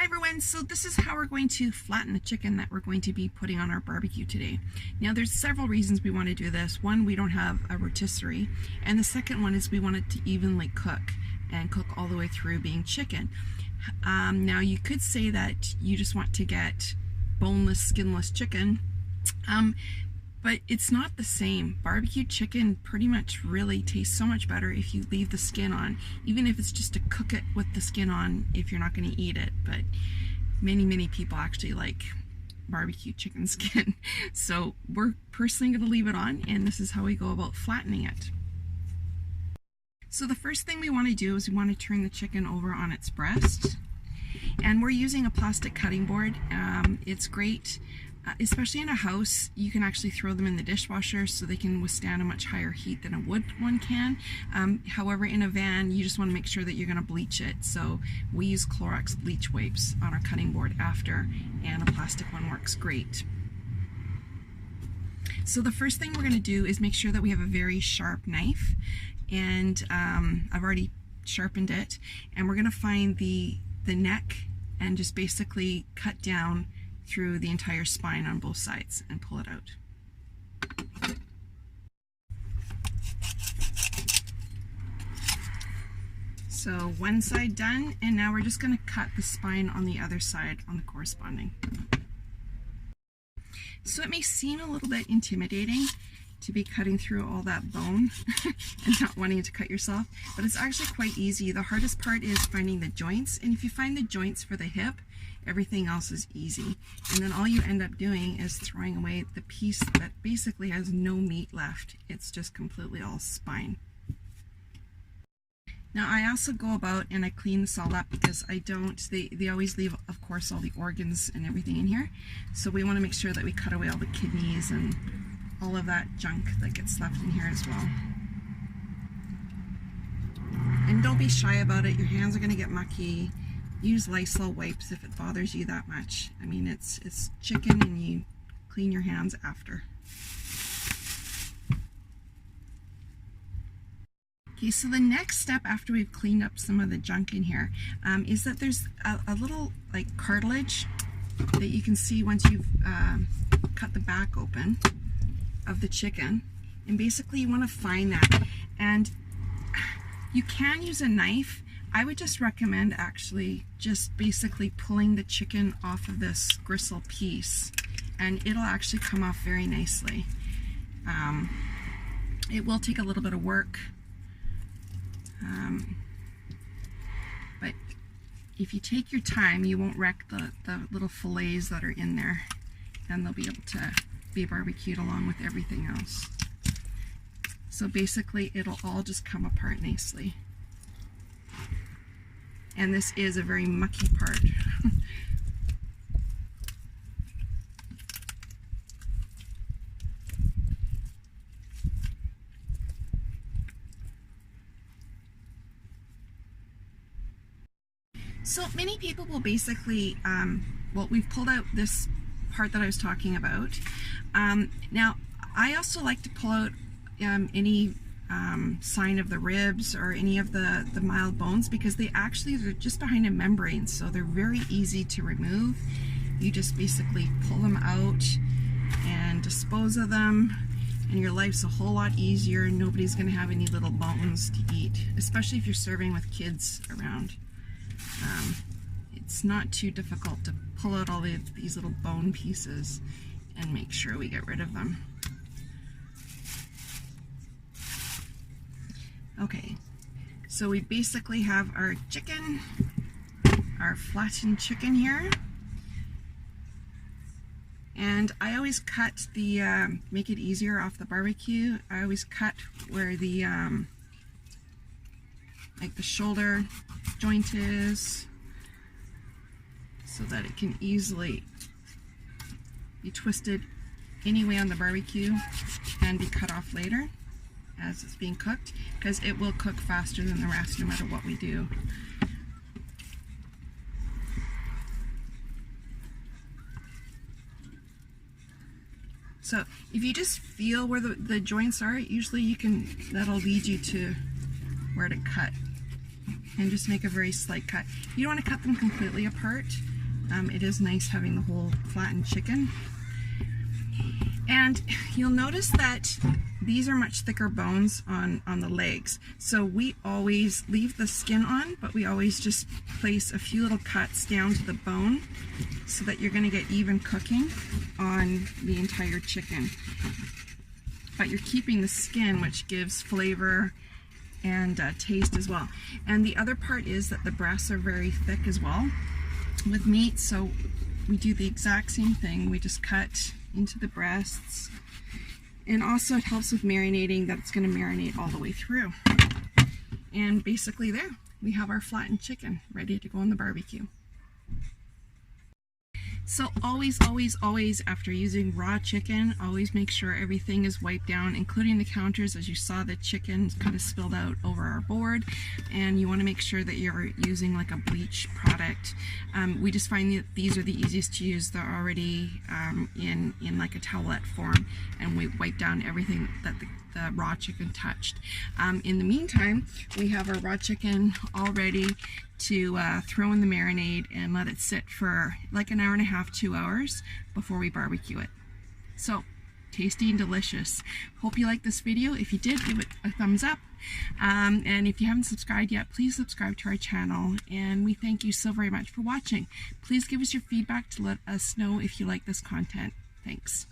Hi everyone, so this is how we're going to flatten the chicken that we're going to be putting on our barbecue today. Now there's several reasons we want to do this. One, we don't have a rotisserie, and the second one is we want it to evenly cook and cook all the way through being chicken. Now you could say that you just want to get boneless, skinless chicken, but it's not the same. Barbecue chicken pretty much really tastes so much better if you leave the skin on, even if it's just to cook it with the skin on if you're not going to eat it. But many people actually like barbecue chicken skin. So we're personally going to leave it on, and this is how we go about flattening it. So the first thing we want to do is we want to turn the chicken over on its breast, and we're using a plastic cutting board. It's great. Especially in a house, you can actually throw them in the dishwasher so they can withstand a much higher heat than a wood one can. However, in a van, you just want to make sure that you're going to bleach it. So we use Clorox bleach wipes on our cutting board after, and a plastic one works great. So the first thing we're going to do is make sure that we have a very sharp knife, and I've already sharpened it, and we're going to find the neck and just basically cut down through the entire spine on both sides and pull it out. So one side done, and now we're just going to cut the spine on the other side on the corresponding. So it may seem a little bit intimidating to be cutting through all that bone and not wanting to cut yourself, but it's actually quite easy. The hardest part is finding the joints, and if you find the joints for the hip, everything else is easy. And then all you end up doing is throwing away the piece that basically has no meat left. It's just completely all spine. Now I also go about and I clean this all up because they always leave, of course, all the organs and everything in here. So we want to make sure that we cut away all the kidneys and all of that junk that gets left in here as well. And don't be shy about it. Your hands are going to get mucky. Use Lysol wipes if it bothers you that much. I mean, it's chicken, and you clean your hands after. Okay, so the next step after we've cleaned up some of the junk in here is that there's a little like cartilage that you can see once you've cut the back open of the chicken, and basically you want to find that. And you can use a knife. I would just recommend actually just basically pulling the chicken off of this gristle piece, and it'll actually come off very nicely. It will take a little bit of work, but if you take your time, you won't wreck the little fillets that are in there, and they'll be able to be barbecued along with everything else. So basically it'll all just come apart nicely. And this is a very mucky part. So many people will basically, well, we've pulled out this part that I was talking about. Now, I also like to pull out any sign of the ribs or any of the mild bones, because they're just behind a membrane, so they're very easy to remove. You just basically pull them out and dispose of them, and your life's a whole lot easier. Nobody's going to have any little bones to eat, especially if you're serving with kids around. It's not too difficult to pull out all these little bone pieces and make sure we get rid of them. Okay, so we basically have our chicken, our flattened chicken here. And I always cut the, make it easier off the barbecue, I always cut where the, like the shoulder joint is, so that it can easily be twisted anyway on the barbecue and be cut off later as it's being cooked, because it will cook faster than the rest no matter what we do. So if you just feel where the joints are, usually that'll lead you to where to cut. and just make a very slight cut. You don't want to cut them completely apart it is nice having the whole flattened chicken. And you'll notice that these are much thicker bones on the legs. So we always leave the skin on, but we always just place a few little cuts down to the bone so that you're going to get even cooking on the entire chicken. But you're keeping the skin, which gives flavor and taste as well. And the other part is that the breasts are very thick as well with meat, so we do the exact same thing. We just cut into the breasts, and also it helps with marinating, that it's going to marinate all the way through. And basically there we have our flattened chicken ready to go on the barbecue. So always after using raw chicken, always make sure everything is wiped down, including the counters. As you saw, the chicken kind of spilled out over our board, and you want to make sure that you're using like a bleach product. We just find that these are the easiest to use. They're already in like a towelette form, and we wipe down everything that the raw chicken touched. In the meantime, we have our raw chicken all ready to throw in the marinade and let it sit for like an hour and a half, 2 hours before we barbecue it. So tasty and delicious. Hope you liked this video. If you did, give it a thumbs up. And if you haven't subscribed yet, please subscribe to our channel. And we thank you so very much for watching. Please give us your feedback to let us know if you like this content. Thanks.